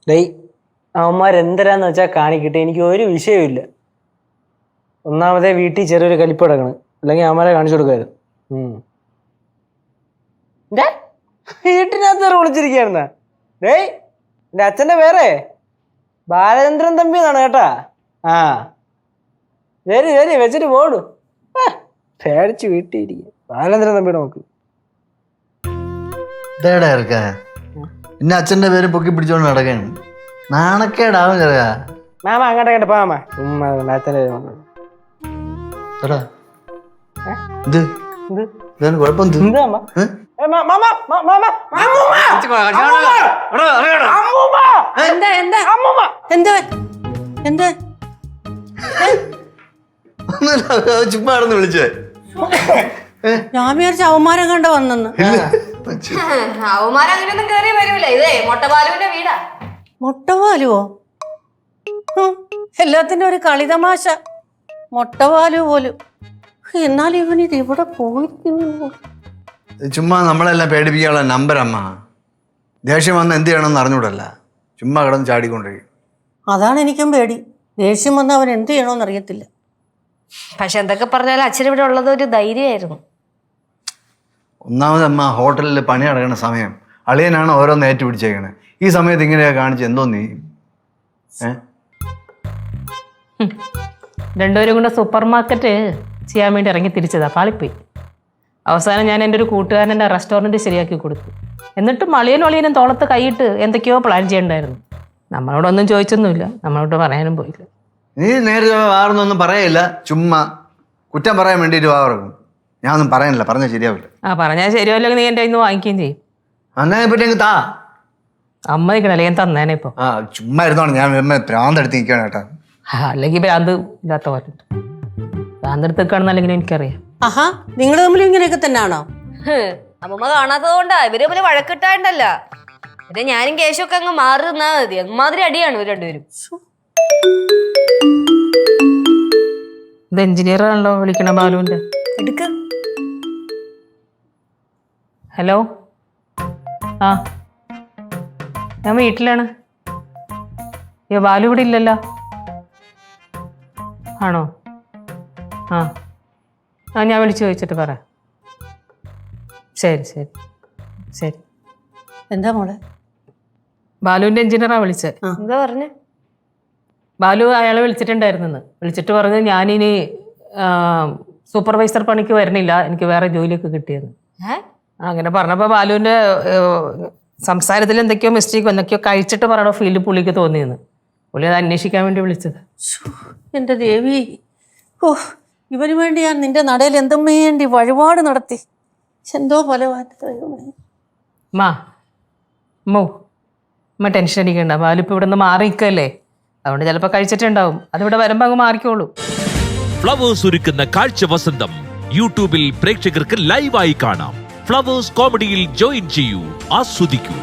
ഡേയ് അവന്മാരെന്തരാന്ന് വെച്ചാൽ കാണിക്കട്ടെ, എനിക്ക് ഒരു വിഷയമില്ല. ഒന്നാമതേ വീട്ടിൽ ചെറിയൊരു കലിപ്പ് കിടക്കണം, അല്ലെങ്കിൽ അവന്മാരെ കാണിച്ചു കൊടുക്കായിരുന്നു. വീട്ടിനകത്ത് വിളിച്ചിരിക്കുകയായിരുന്ന ഡേയ് എൻ്റെ അച്ഛൻ്റെ പേരെ ബാലചന്ദ്രൻ തമ്പി എന്നാണ് കേട്ടാ. ആ ശരി ശരി വെച്ചിട്ട് പോടൂ. പേടിച്ച് വീട്ടിൽ ഇരിക്കുക. ബാലചന്ദ്രൻ തമ്പിയുടെ നോക്ക് പിന്നെ അച്ഛൻ്റെ പേര് പൊക്കി പിടിച്ചോണ്ട് നടക്കാണ്. നാണക്കേടാവും ചെറുക. മാമ അങ്ങോട്ട് കേട്ട മാമ ചുമ്മാ അച്ഛൻ്റെ പേര് കുഴപ്പം ചുമ്മാ വിളിച്ചേ. ഞാൻ വിചാരിച്ച അവന്മാരെ കണ്ട വന്നെന്ന്. അവന്മാരെ അങ്ങനെയൊന്നും കേറി വരൂല. ഇതേ മൊട്ടപാലുവിന്റെ വീടാ. മൊട്ടപാലുവോ? എല്ലാത്തിന്റെ ഒരു കളിതമാശ. മൊട്ടപാലു പോലും. എന്നാലും ഇവനിത് ഇവിടെ പോയിരിക്കുന്നു. ചുമ്മാ നമ്മളെല്ലാം പേടിപ്പിക്കാനുള്ള നമ്പർ അമ്മ. ദേഷ്യം വന്ന് എന്ത് ചെയ്യണമെന്ന് അറിഞ്ഞൂടല്ല, ചുമ്മാ കിടന്ന് ചാടിക്കൊണ്ടിരിക്കും. അതാണ് എനിക്കും പേടി. ദേഷ്യം വന്ന് അവൻ എന്ത് ചെയ്യണമെന്ന് അറിയത്തില്ല. പക്ഷെ എന്തൊക്കെ പറഞ്ഞാലും അച്ഛൻ ഇവിടെ ഉള്ളത് ഒരു ധൈര്യമായിരുന്നു. ഒന്നാമതമ്മ ഹോട്ടലിൽ പണി നടക്കുന്ന സമയം അളിയനാണ് ഓരോന്ന് ഏറ്റുപിടിച്ചേക്കണേ. ഈ സമയത്ത് ഇങ്ങനെയൊക്കെ കാണിച്ച് എന്തോ നീ രണ്ടുപേരും കൂടെ സൂപ്പർ മാർക്കറ്റ് ചെയ്യാൻ വേണ്ടി ഇറങ്ങി തിരിച്ചതാ, പാളിപ്പോയി. അവസാനം ഞാൻ എൻ്റെ ഒരു കൂട്ടുകാരൻ്റെ റെസ്റ്റോറൻറ്റ് ശരിയാക്കി കൊടുത്തു. എന്നിട്ടും അളിയനും തോളത്ത് കൈയിട്ട് എന്തൊക്കെയോ പ്ലാൻ ചെയ്യണ്ടായിരുന്നു. നമ്മളോടൊന്നും ചോദിച്ചൊന്നുമില്ല, നമ്മളോട് പറയാനും പോയില്ല. നീ നേരെ വാറൊന്നും പറയില്ല, ചുമ്മാ കുറ്റം പറയാൻ വേണ്ടിയിട്ട് വാറക്കും. ഞാനൊന്നും പറയാനില്ല, പറഞ്ഞാൽ ശരിയാവില്ല. പറഞ്ഞാൽ ശരിയല്ലെങ്കിൽ നീ എൻ്റെ ഇന്ന് വാങ്ങിക്കുകയും ചെയ്യും. അങ്ങനെ പറ്റി താ അമ്മ നിൽക്കണല്ലേ, ഞാൻ തന്നേനെ ഇപ്പോൾ. ചുമ്മാ ഇരുന്നോണം, ഞാൻ ഭ്രാന്തെടുത്ത് നിൽക്കുകയാണ് കേട്ടാ. അല്ലെങ്കിൽ ഭ്രാന്ത് ഇല്ലാത്ത പോലെ ഭ്രാന്തെടുത്ത് നിൽക്കുകയാണെന്നല്ലെങ്കിലും എനിക്കറിയാം. ആഹാ, നിങ്ങൾ തമ്മിൽ ഇങ്ങനെയൊക്കെ തന്നെയാണോ? അമ്മമ്മ കാണാത്തത് കൊണ്ടാ. ഇവര് തമ്മിൽ വഴക്കിട്ടാണ്ടല്ല. പിന്നെ ഞാനും കേശൊക്കെ അങ്ങ് മാറി നിന്നാ മതി. അങ്ങമാതിരി അടിയാണ് ഇവർ രണ്ടുപേരും. ഇത് എഞ്ചിനീയർ ആണല്ലോ വിളിക്കണ, ബാലുവിന്റെ. എടുക്ക്. ഹലോ. ആ ഞാൻ വീട്ടിലാണ്. ബാലു ഇവിടെ ഇല്ലല്ലോ. ആണോ? ആ ഞാൻ വിളിച്ചു ചോദിച്ചിട്ട് പറ. ശരി ശരി ശരി. എന്താ മോളെ? ബാലുവിന്റെ എഞ്ചിനീയറാ വിളിച്ചത്. എന്താ പറഞ്ഞേ? ബാലു അയാളെ വിളിച്ചിട്ടുണ്ടായിരുന്നു. വിളിച്ചിട്ട് പറഞ്ഞ് ഞാനിനി സൂപ്പർവൈസർ പണിക്ക് വരുന്നില്ല, എനിക്ക് വേറെ ജോലിയൊക്കെ കിട്ടിയെന്ന്. അങ്ങനെ പറഞ്ഞപ്പോൾ ബാലുവിൻ്റെ സംസാരത്തിൽ എന്തൊക്കെയോ മിസ്റ്റേക്ക് എന്തൊക്കെയോ കഴിച്ചിട്ട് പറയണോ ഫീൽഡ് പുള്ളിക്ക് തോന്നിയെന്ന്. പുള്ളി അത് അന്വേഷിക്കാൻ വേണ്ടി വിളിച്ചത്. എൻ്റെ ദേവി, ഓ ഇവന് വേണ്ടി ഞാൻ നിന്റെ നടയിൽ എന്തും വേണ്ടി വഴിപാട് നടത്തി. എന്തോ പോലെ അമ്മ ടെൻഷൻ അടിക്കണ്ട. ബാലു ഇപ്പോൾ ഇവിടെ നിന്ന് മാറി നിൽക്കല്ലേ, അതുകൊണ്ട് ചിലപ്പോൾ കഴിച്ചിട്ടുണ്ടാവും. അതിവിടെ വരുമ്പോൾ അങ്ങ് മാറിക്കോളൂ. ഫ്ലവേഴ്സ് ഒരുക്കുന്ന കാഴ്ച വസന്തം യൂട്യൂബിൽ പ്രേക്ഷകർക്ക് ലൈവായി കാണാം. ഫ്ലവേഴ്സ് കോമഡിയിൽ ജോയിൻ ചെയ്യൂ, ആസ്വദിക്കൂ.